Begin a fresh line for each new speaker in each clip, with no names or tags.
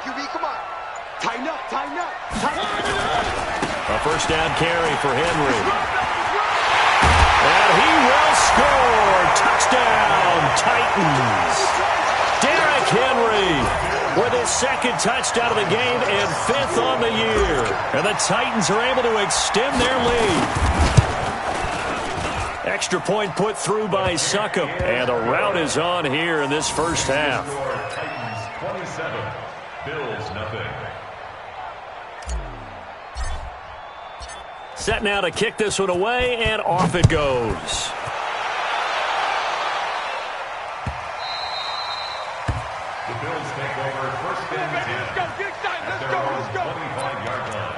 QB, come on. Tighten up, tighten up.
A first down carry for Henry. And he will score. Touchdown, Titans. Derrick Henry with his second touchdown of the game and 5th on the year. And the Titans are able to extend their lead. Extra point put through by Succop. And the rout is on here in this first half.
Titans 27, Bills nothing.
Set now to kick this one away, and off it goes.
The Bills take over first and 10.
Let's go, get excited. Let's go, let's go.
25-yard line.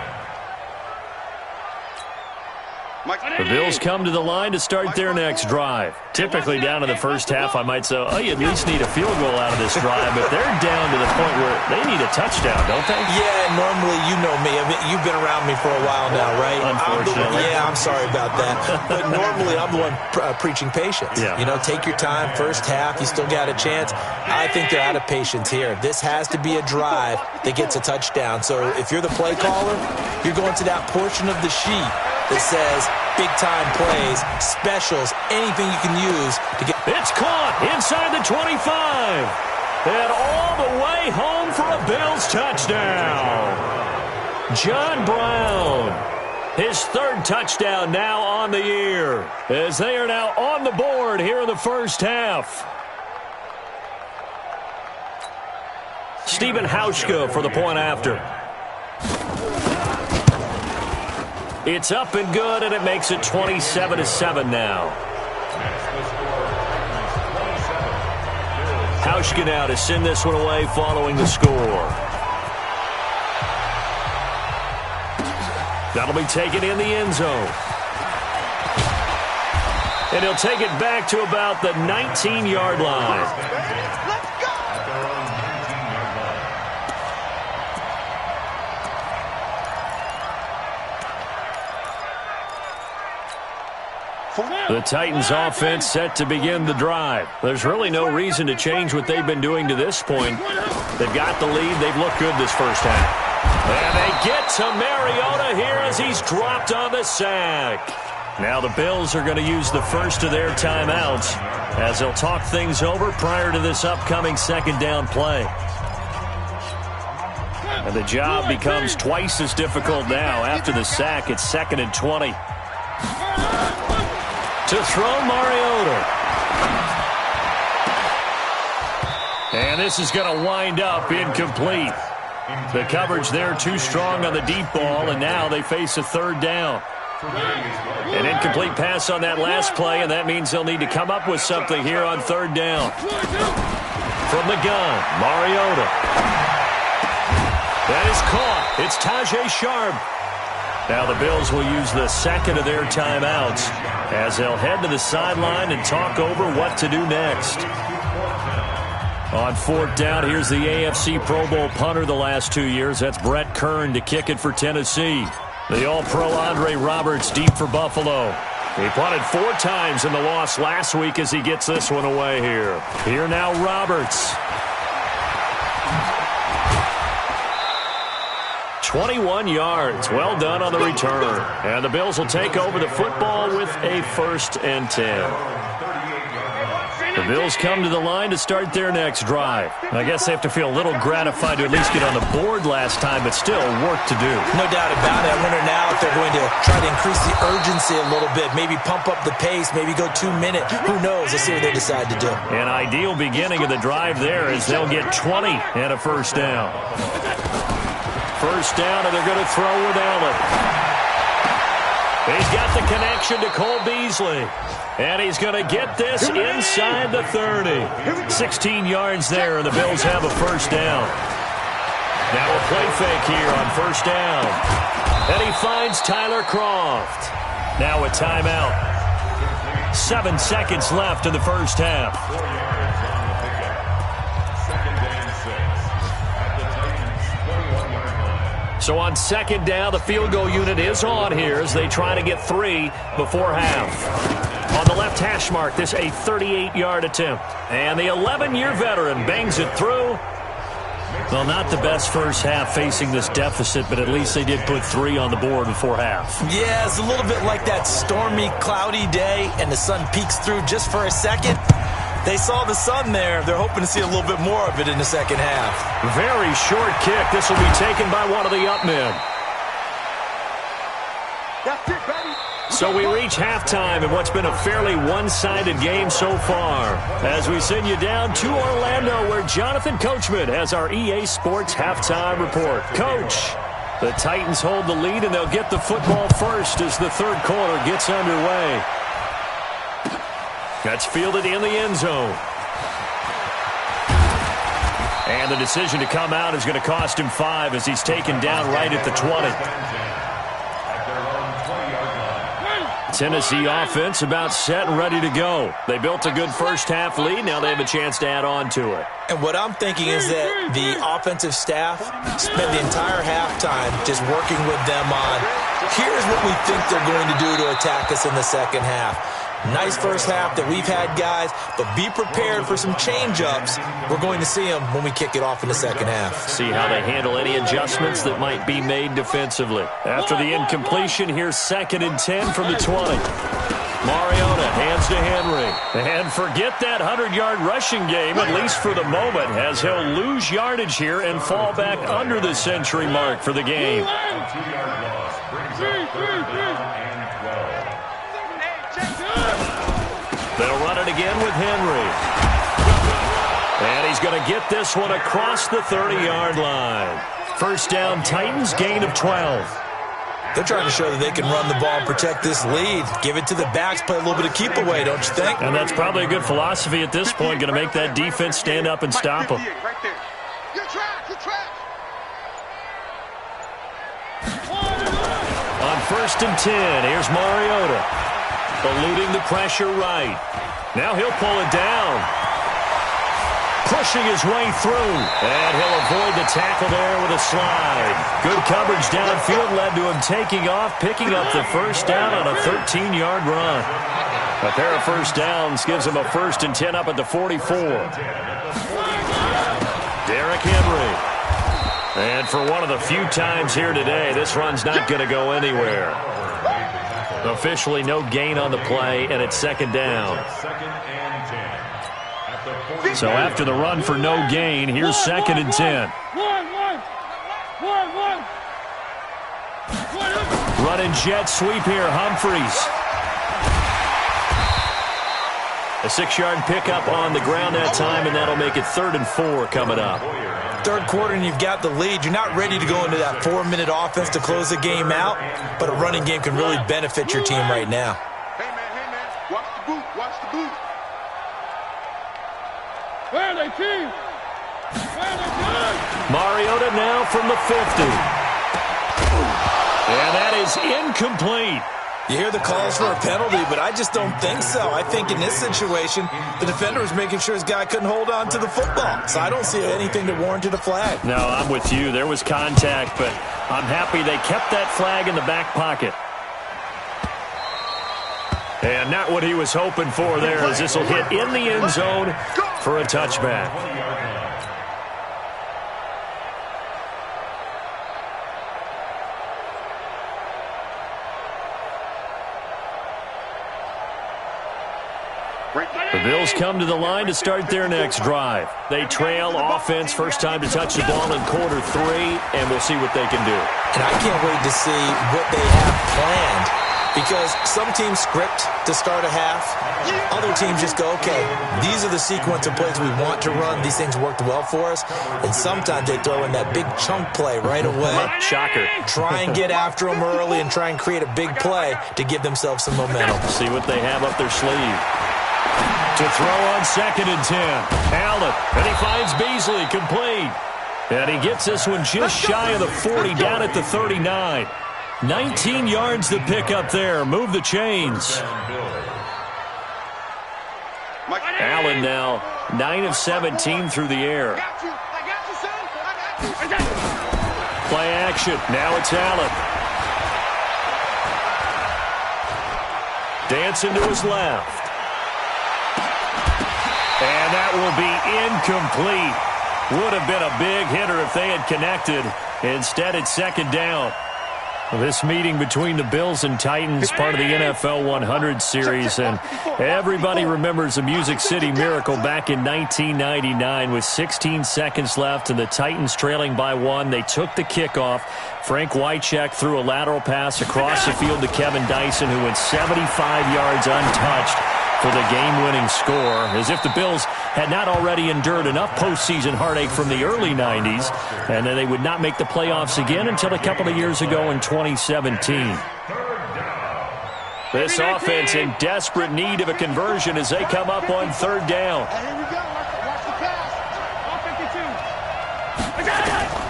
The Bills come to the line to start their next drive. Typically down in the first half, I might say, oh, you at least need a field goal out of this drive, but they're down to the point where they need a touchdown, don't they?
Yeah, normally, you know me. I mean, you've been around me for a while now, right?
Unfortunately.
I'm sorry about that. But normally, I'm the one preaching patience.
Yeah.
You know, take your time. First half, you still got a chance. I think they're out of patience here. This has to be a drive that gets a touchdown. So if you're the play caller, you're going to that portion of the sheet that says big-time plays, specials, anything you can use to get...
It's caught inside the 25. And all the way home for a Bills touchdown. John Brown, his 3rd touchdown now on the year, as they are now on the board here in the first half. Stephen Hauschka for the point after. It's up and good, and it makes it 27-7 now. Hauschka now to send this one away following the score. That'll be taken in the end zone. And he'll take it back to about the 19-yard line. The Titans offense set to begin the drive. There's really no reason to change what they've been doing to this point. They've got the lead. They've looked good this first half. And they get to Mariota here as he's dropped on the sack. Now the Bills are going to use the first of their timeouts as they'll talk things over prior to this upcoming second down play. And the job becomes twice as difficult now. After the sack, it's 2nd and 20. To throw Mariota. And this is going to wind up incomplete. The coverage there too strong on the deep ball, and now they face a 3rd down. An incomplete pass on that last play, and that means they'll need to come up with something here on 3rd down. From the gun, Mariota. That is caught. It's Tajay Sharp. Now the Bills will use the second of their timeouts as they'll head to the sideline and talk over what to do next. On 4th down, here's the AFC Pro Bowl punter the last 2 years. That's Brett Kern to kick it for Tennessee. The All-Pro Andre Roberts deep for Buffalo. He punted 4 times in the loss last week as he gets this one away here. Here now Roberts. 21 yards. Well done on the return. And the Bills will take over the football with a 1st and 10. The Bills come to the line to start their next drive. I guess they have to feel a little gratified to at least get on the board last time, but still work to do.
No doubt about it. I wonder now if they're going to try to increase the urgency a little bit, maybe pump up the pace, maybe go 2 minute. Who knows? Let's see what they decide to do.
An ideal beginning of the drive there as they'll get 20 and a 1st down. 1st down, and they're going to throw with Allen. He's got the connection to Cole Beasley. And he's going to get this inside the 30. 16 yards there, and the Bills have a 1st down. Now a play fake here on 1st down. And he finds Tyler Croft. Now a timeout. 7 seconds left in the first half. So on 2nd down, the field goal unit is on here as they try to get 3 before half. On the left hash mark, this a 38-yard attempt. And the 11-year veteran bangs it through. Well, not the best first half facing this deficit, but at least they did put 3 on the board before half.
Yeah, it's a little bit like that stormy, cloudy day, and the sun peeks through just for a second. They saw the sun there. They're hoping to see a little bit more of it in the second half.
Very short kick. This will be taken by one of the up men.
That's it, baby.
So we reach halftime in what's been a fairly one-sided game so far. As we send you down to Orlando, where Jonathan Coachman has our EA Sports halftime report. Coach, the Titans hold the lead, and they'll get the football first as the third quarter gets underway. That's fielded in the end zone. And the decision to come out is going to cost him 5 as he's taken down right at the 20. Tennessee offense about set and ready to go. They built a good first half lead. Now they have a chance to add on to it.
And what I'm thinking is that the offensive staff spent the entire halftime just working with them on, here's what we think they're going to do to attack us in the second half. Nice first half that we've had, guys, but be prepared for some change-ups. We're going to see them when we kick it off in the second half.
See how they handle any adjustments that might be made defensively. After the incompletion, here's 2nd and 10 from the 20. Mariota hands to Henry. And forget that 100-yard rushing game, at least for the moment, as he'll lose yardage here and fall back under the century mark for the game. They'll run it again with Henry. And he's going to get this one across the 30-yard line. First down, Titans, gain of 12.
They're trying to show that they can run the ball and protect this lead. Give it to the backs, play a little bit of keep away, don't you think?
And that's probably a good philosophy at this point, going to make that defense stand up and stop them.
Right there. Good track, good track.
On 1st and 10, here's Mariota. Eluding the pressure right. Now he'll pull it down. Pushing his way through. And he'll avoid the tackle there with a slide. Good coverage downfield led to him taking off, picking up the first down on a 13-yard run. A pair of first downs gives him a 1st and 10 up at the 44. Derrick Henry. And for one of the few times here today, this run's not going to go anywhere. Officially no gain on the play, and it's 2nd down. So after the run for no gain, here's 2nd and 10. Running jet sweep here, Humphreys. A 6-yard pickup on the ground that time, and that'll make it 3rd and 4 coming up.
Third quarter and you've got the lead. You're not ready to go into that 4-minute offense to close the game out, but a running game can really benefit your team right now.
Hey, man, watch the boot, watch the boot.
Where are they, team?
Mariota now from the 50. And that is incomplete.
You hear the calls for a penalty, but I just don't think so. I think in this situation, the defender was making sure his guy couldn't hold on to the football. So I don't see anything that warranted a flag.
No, I'm with you. There was contact, but I'm happy they kept that flag in the back pocket. And not what he was hoping for there, as this will hit in the end zone for a touchback. The Bills come to the line to start their next drive. They trail offense, first time to touch the ball in quarter 3, and we'll see what they can do.
And I can't wait to see what they have planned, because some teams script to start a half. Other teams just go, okay, these are the sequence of plays we want to run. These things worked well for us. And sometimes they throw in that big chunk play right away.
Shocker.
Try and get after them early and try and create a big play to give themselves some momentum.
See what they have up their sleeve. To throw on 2nd and 10. Allen, and he finds Beasley, complete. And he gets this one just shy of the 40, down at the 39. 19 yards to pick up there. Move the chains. Allen now 9 of 17 through the air. Play action. Now it's Allen. Dancing to his left. And that will be incomplete. Would have been a big hitter if they had connected. Instead, it's second down. This meeting between the Bills and Titans, part of the NFL 100 series, and everybody remembers the Music City Miracle back in 1999 with 16 seconds left and the Titans trailing by 1. They took the kickoff. Frank Wycheck threw a lateral pass across the field to Kevin Dyson, who went 75 yards untouched for the game-winning score, as if the Bills had not already endured enough postseason heartache from the early 90s, and then they would not make the playoffs again until a couple of years ago in 2017. This offense in desperate need of a conversion as they come up on third down.
Here we go. Watch the pass.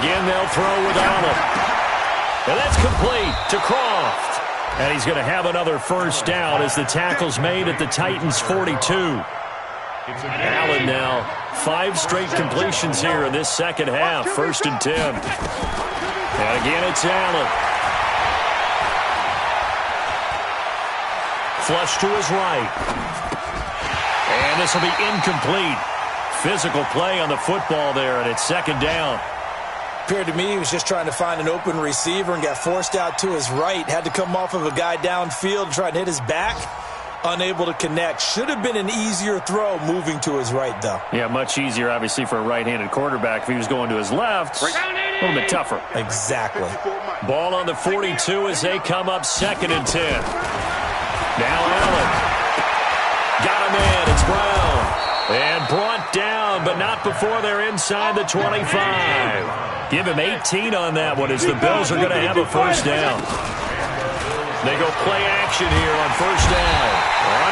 Again, they'll throw with Allen. And that's complete to Croft. And he's going to have another first down as the tackle's made at the Titans' 42. Allen now, 5 straight completions here in this second half, 1st and 10. And again, it's Allen. Flush to his right. And this will be incomplete. Physical play on the football there, and it's second down.
Appeared to me he was just trying to find an open receiver and got forced out to his right. Had to come off of a guy downfield, try to hit his back. Unable to connect. Should have been an easier throw moving to his right, though.
Yeah, much easier, obviously, for a right-handed quarterback. If he was going to his left, a little bit tougher.
Exactly.
Ball on the 42 as they come up 2nd and 10. Now Allen. Got him in. It's Brown. And brought down, but not before they're inside the 25. Give him 18 on that one as the Bills are going to have a first down. They go play action here on first down.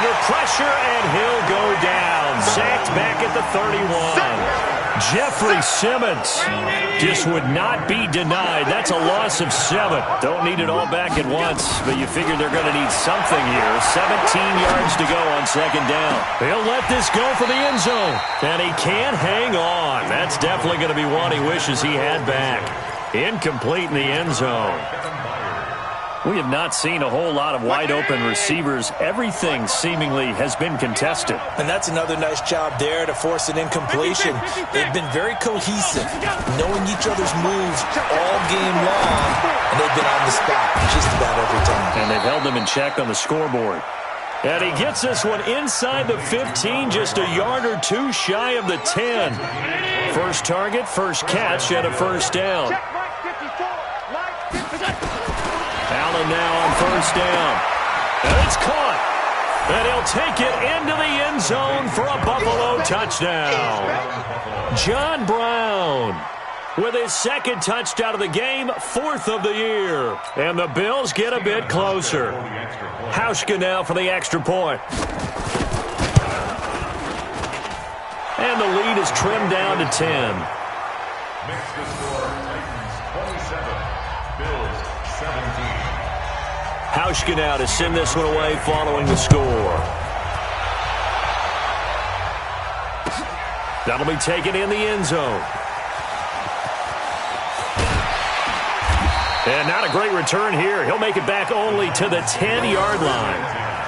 Under pressure, and he'll go down. Sacked back at the 31. Jeffrey Simmons just would not be denied. That's a loss of 7. Don't need it all back at once, but you figure they're going to need something here. 17 yards to go on second down. He'll let this go for the end zone, and he can't hang on. That's definitely going to be one he wishes he had back. Incomplete in the end zone. We have not seen a whole lot of wide-open receivers. Everything seemingly has been contested.
And that's another nice job there to force an incompletion. They've been very cohesive, knowing each other's moves all game long, and they've been on the spot just about every time.
And they've held them in check on the scoreboard. And he gets this one inside the 15, just a yard or two shy of the 10. First target, first catch, and a first down. Allen now on first down. And it's caught. And he'll take it into the end zone for a Buffalo touchdown. John Brown with his 2nd touchdown of the game, 4th of the year. And the Bills get a bit closer. Hauschka now for the extra point. And the lead is trimmed down to 10.
Makes the score Titans 27, Bills 17.
Hauschka now to send this one away following the score. That'll be taken in the end zone. And not a great return here. He'll make it back only to the 10-yard line.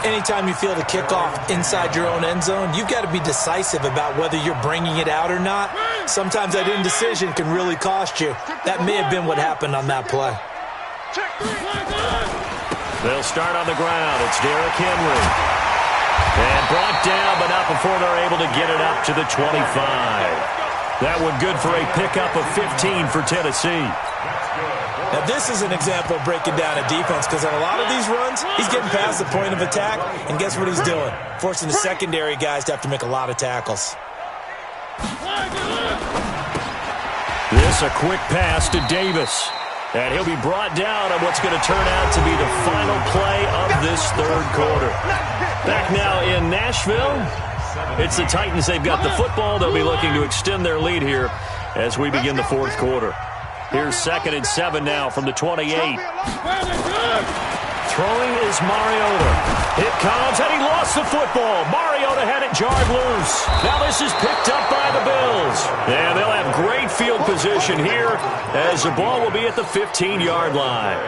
Anytime you feel the kickoff inside your own end zone, you've got to be decisive about whether you're bringing it out or not. Sometimes that indecision can really cost you. That may have been what happened on that play.
They'll start on the ground. It's Derrick Henry. And brought down, but not before they're able to get it up to the 25. That one good for a pickup of 15 for Tennessee.
Now, this is an example of breaking down a defense, because on a lot of these runs, he's getting past the point of attack, and guess what he's doing? Forcing the secondary guys to have to make a lot of tackles.
This a quick pass to Davis. And he'll be brought down on what's going to turn out to be the final play of this third quarter. Back now in Nashville, it's the Titans. They've got the football. They'll be looking to extend their lead here as we begin the fourth quarter. Here's 2nd and 7 now from the 28. Throwing is Mariota. It comes, and he lost the football. Mariota had it jarred loose. Now this is picked up by the Bills. And they'll have great field position here as the ball will be at the 15-yard line.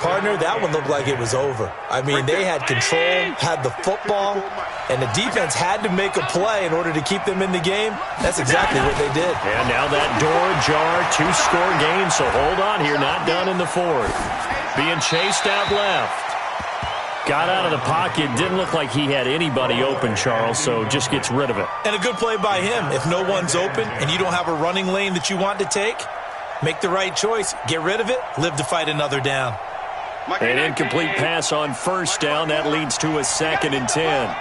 Partner, that one looked like it was over. I mean, they had control, had the football, and the defense had to make a play in order to keep them in the game. That's exactly what they did.
And now that door ajar, 2-score game, so hold on here, not done in the fourth. Being chased out left. Got out of the pocket, didn't look like he had anybody open, Charles, so just gets rid of it.
And a good play by him. If no one's open and you don't have a running lane that you want to take, make the right choice. Get rid of it, live to fight another down.
An incomplete pass on first down. That leads to a 2nd and 10.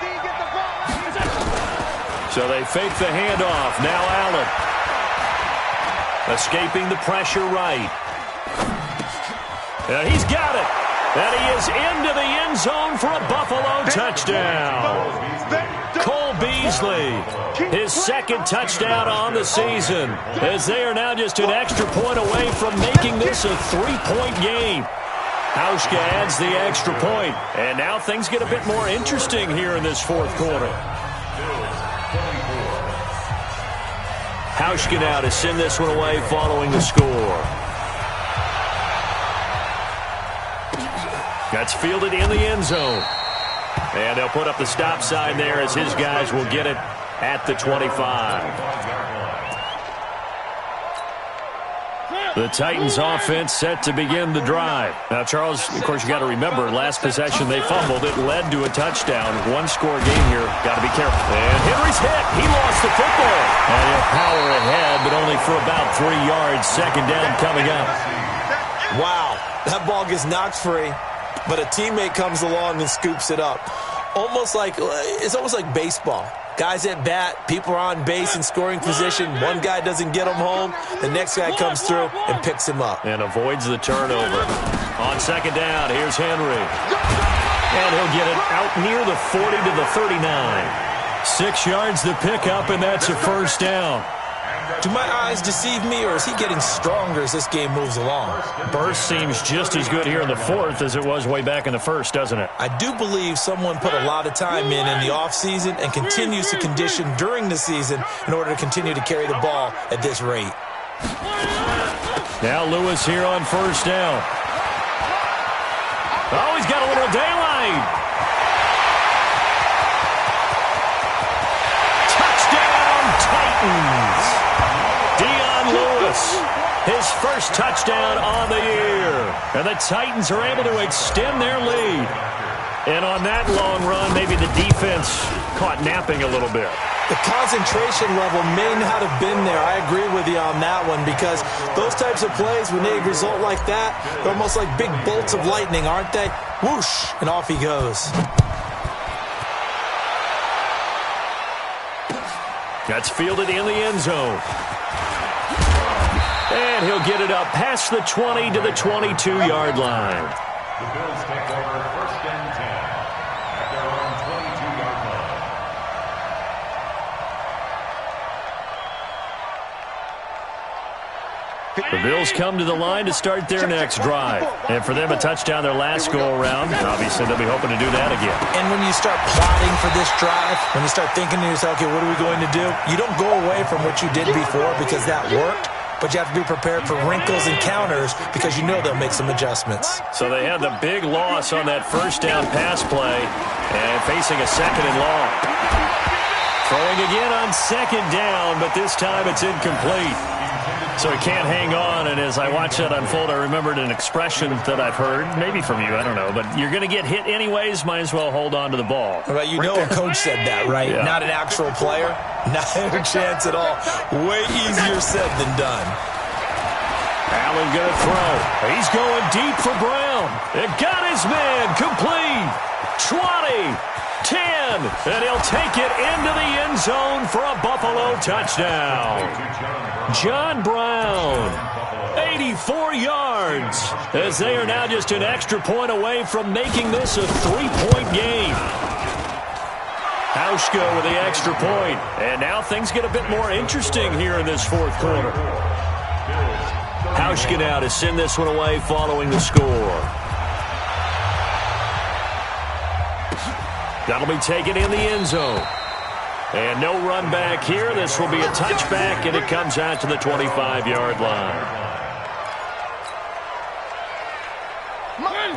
So they fake the handoff. Now Allen. Escaping the pressure right. He's got it. And he is into the end zone for a Buffalo touchdown. Cole Beasley, his 2nd touchdown on the season, as they are now just an extra point away from making this a 3-point game. Hauschka adds the extra point, and now things get a bit more interesting here in this fourth quarter. Hauschka now to send this one away following the score. That's fielded in the end zone. And they'll put up the stop sign there as his guys will get it at the 25. The Titans offense set to begin the drive. Now, Charles, of course, you got to remember, last possession they fumbled. It led to a touchdown. 1-score game here. Got to be careful. And Henry's hit. He lost the football. And he'll power ahead, but only for about 3 yards. 2nd down coming up.
Wow, that ball gets knocked free, but a teammate comes along and scoops it up. It's almost like baseball. Guys at bat, people are on base in scoring position. One guy doesn't get him home. The next guy comes through and picks him up.
And avoids the turnover. On 2nd down, here's Henry. And he'll get it out near the 40 to the 39. 6 yards to pick up, and that's a 1st down.
Do my eyes deceive me, or is he getting stronger as this game moves along?
Burst seems just as good here in the fourth as it was way back in the first, doesn't it?
I do believe someone put a lot of time in the offseason and continues to condition during the season in order to continue to carry the ball at this rate.
Now Lewis here on 1st down. Oh, he's got a little daylight. Touchdown, Titans. His first touchdown on the year. And the Titans are able to extend their lead. And on that long run, maybe the defense caught napping a little bit.
The concentration level may not have been there. I agree with you on that one, because those types of plays, when they result like that, they're almost like big bolts of lightning, aren't they? Whoosh, and off he goes.
That's fielded in the end zone. And he'll get it up past the 20 to the 22-yard line.
The Bills take over 1st and 10 at their own 22-yard line.
The Bills come to the line to start their next drive. And for them, a touchdown their last go-around. Obviously, they'll be hoping to do that again.
And when you start plotting for this drive, when you start thinking to yourself, okay, what are we going to do? You don't go away from what you did before because that worked. But you have to be prepared for wrinkles and counters because you know they'll make some adjustments.
So they had the big loss on that 1st down pass play and facing a 2nd and long. Throwing again on 2nd down, but this time it's incomplete. So he can't hang on, and as I watch that unfold, I remembered an expression that I've heard, maybe from you, I don't know, but you're going to get hit anyways, might as well hold on to the ball.
Well, you know a coach said that, right?
Yeah.
Not an actual player. Not a chance at all. Way easier said than done.
Allen going to throw. He's going deep for Brown. It got his man complete. 20, 10, and he'll take it into the end zone for a Buffalo touchdown. John Brown, 84 yards, as they are now just an extra point away from making this a 3-point game. Hauschka with the extra point, and now things get a bit more interesting here in this fourth quarter. Hauschka now to send this one away following the score. That'll be taken in the end zone. And no run back here. This will be a touchback, and it comes out to the 25-yard line.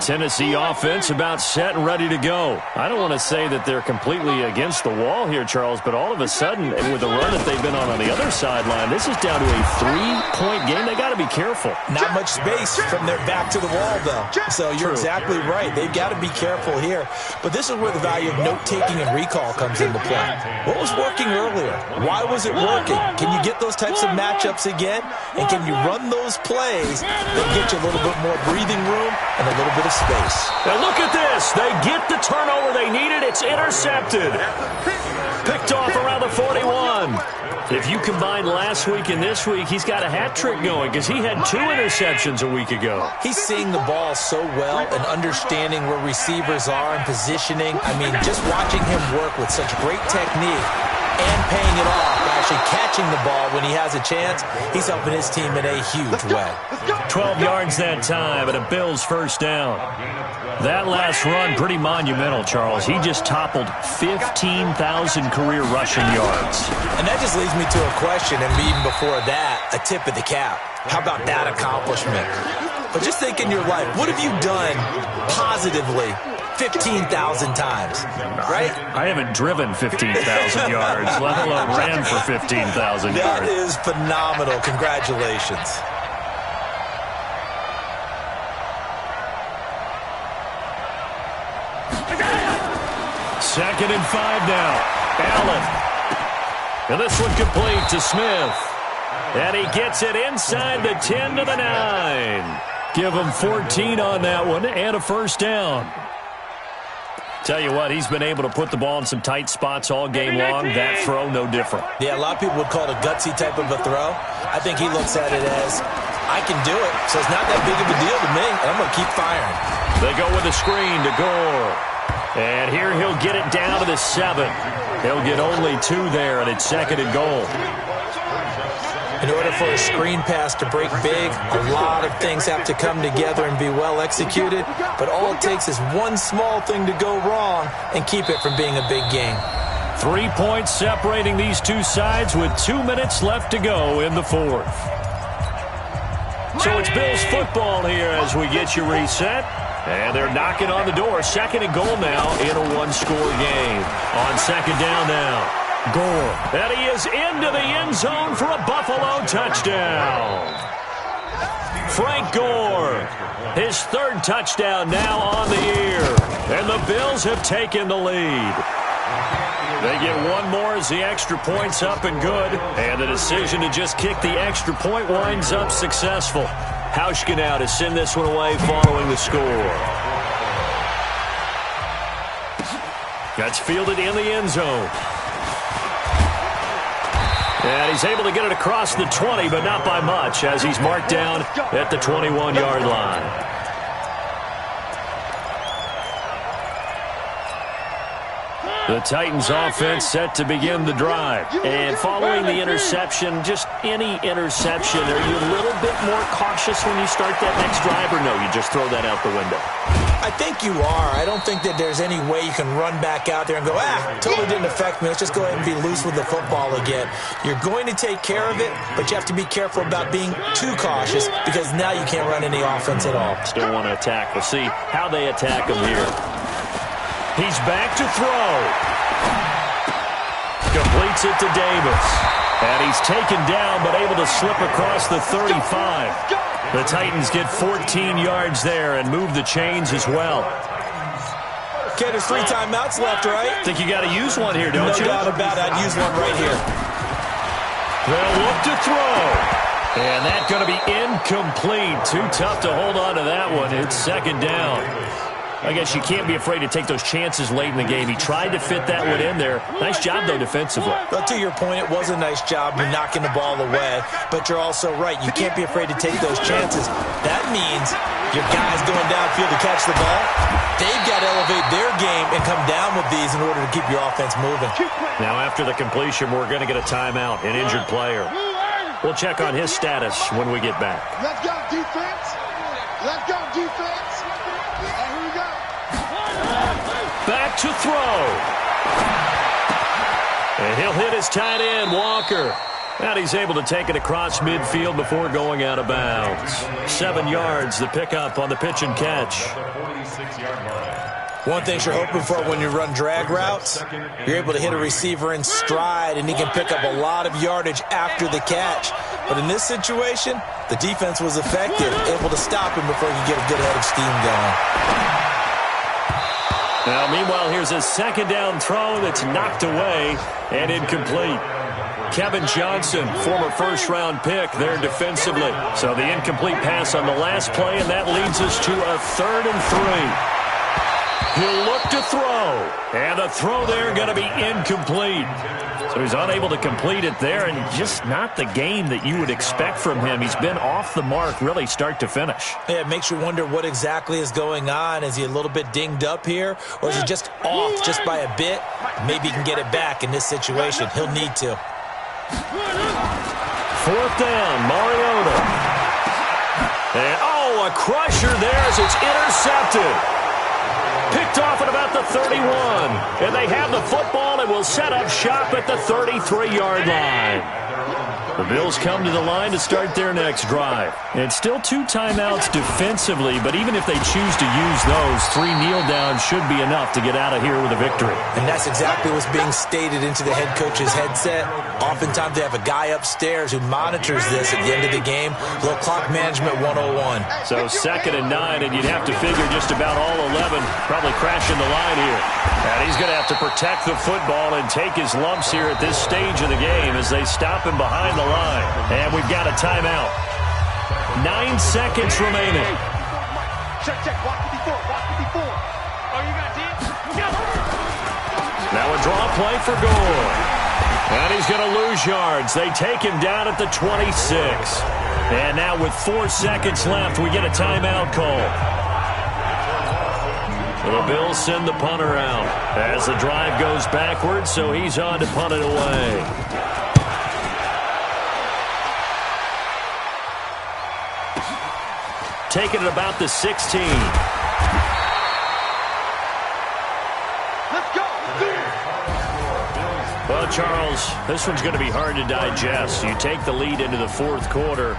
Tennessee offense about set and ready to go. I don't want to say that they're completely against the wall here, Charles, but all of a sudden, with the run that they've been on the other sideline, this is down to a 3-point game. They got to be careful.
Not much space from their back to the wall, though. So you're exactly right. They've got to be careful here. But this is where the value of note-taking and recall comes into play. What was working earlier? Why was it working? Can you get those types of matchups again? And can you run those plays that get you a little bit more breathing room and a little bit of space?
Now look at this. They get the turnover they needed. It's intercepted. Picked off around the 41. If you combine last week and this week, he's got a hat trick going because he had 2 interceptions a week ago.
He's seeing the ball so well and understanding where receivers are and positioning. I mean, just watching him work with such great technique and paying it off, actually catching the ball when he has a chance, he's helping his team in a huge way.
12 yards that time and a Bills first down. That last run, pretty monumental, Charles. He just toppled 15,000 career rushing yards.
And that just leads me to a question, and even before that, a tip of the cap. How about that accomplishment? But just think in your life, what have you done positively 15,000 times, right?
I haven't driven 15,000 yards, let alone ran for 15,000 yards.
That is phenomenal. Congratulations.
Second and 5 now. Allen. And this one complete to Smith. And he gets it inside the 10 to the 9. Give him 14 on that one and a first down. Tell you what, he's been able to put the ball in some tight spots all game long. That throw, no different.
Yeah, a lot of people would call it a gutsy type of a throw. I think he looks at it as, I can do it, so it's not that big of a deal to me, and I'm going to keep firing.
They go with a screen to Gore. And here he'll get it down to the 7. He'll get only 2 there, and it's second and goal.
In order for a screen pass to break big, a lot of things have to come together and be well executed, but all it takes is one small thing to go wrong and keep it from being a big game.
3 points separating these two sides with 2 minutes left to go in the fourth. So it's Bills football here as we get you reset. And they're knocking on the door. Second and goal now in a one-score game. On second down now. Gore. And he is into the end zone for a Buffalo touchdown. Frank Gore. His 3rd touchdown now on the year. And the Bills have taken the lead. They get one more as the extra point's up and good. And the decision to just kick the extra point winds up successful. Hauschka now to send this one away following the score. That's fielded in the end zone. And he's able to get it across the 20, but not by much, as he's marked down at the 21-yard line. The Titans offense set to begin the drive. And following the interception, just any interception, are you a little bit more cautious when you start that next drive, or no, you just throw that out the window?
I think you are. I don't think that there's any way you can run back out there and go, totally didn't affect me. Let's just go ahead and be loose with the football again. You're going to take care of it, but you have to be careful about being too cautious because now you can't run any offense at all.
Still want to attack. We'll see how they attack him here. He's back to throw. Completes it to Davis. And he's taken down but able to slip across the 35. The Titans get 14 yards there and move the chains as well.
Okay, there's 3 timeouts left, right?
Think you got to use one here, don't you?
No doubt about it. I'd use one right here.
They'll look to throw. And that's going to be incomplete. Too tough to hold on to that one. It's second down. I guess you can't be afraid to take those chances late in the game. He tried to fit that one in there. Nice job, though, defensively.
But to your point, it was a nice job. You're knocking the ball away. But you're also right. You can't be afraid to take those chances. That means your guys going downfield to catch the ball, they've got to elevate their game and come down with these in order to keep your offense moving.
Now, after the completion, we're going to get a timeout, an injured player. We'll check on his status when we get back.
Let's go, defense. Let's go, defense. Here we go.
Back to throw. And he'll hit his tight end, Walker. And he's able to take it across midfield before going out of bounds. 7 yards, the pickup on the pitch and catch.
One thing you're hoping for when you run drag routes, you're able to hit a receiver in stride, and he can pick up a lot of yardage after the catch. But in this situation, the defense was effective, able to stop him before he could get a good head of steam going.
Now, meanwhile, here's a second down throw that's knocked away and incomplete. Kevin Johnson, former first-round pick there defensively. So the incomplete pass on the last play, and that leads us to a 3rd and 3. He'll look to throw, and the throw there going to be incomplete. So he's unable to complete it there, and just not the game that you would expect from him. He's been off the mark really start to finish.
Yeah, it makes you wonder what exactly is going on. Is he a little bit dinged up here, or is he just off just by a bit? Maybe he can get it back in this situation. He'll need to.
4th down, Mariota. And, a crusher there as it's intercepted. Picked off at about the 31. And they have the football and will set up shop at the 33-yard line. The Bills come to the line to start their next drive. And it's still 2 timeouts defensively, but even if they choose to use those, 3 kneel downs should be enough to get out of here with a victory.
And that's exactly what's being stated into the head coach's headset. Oftentimes they have a guy upstairs who monitors this at the end of the game. Little clock management 101.
So 2nd and 9, and you'd have to figure just about all 11 probably crashing the line here. And he's going to have to protect the football and take his lumps here at this stage of the game as they stop him behind the line. And we've got a timeout. 9 seconds remaining.
Check. Watch it before. Oh, you got deep?
Now a draw play for Gore. And he's going to lose yards. They take him down at the 26. And now with 4 seconds left, we get a timeout call. So the Bills send the punter out as the drive goes backwards, so he's on to punt it away. Taking it about the 16.
Let's go.
Well, Charles, this one's going to be hard to digest. You take the lead into the 4th quarter,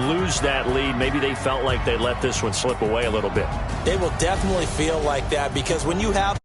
lose that lead. Maybe they felt like they let this one slip away a little bit.
They will definitely feel like that because when you have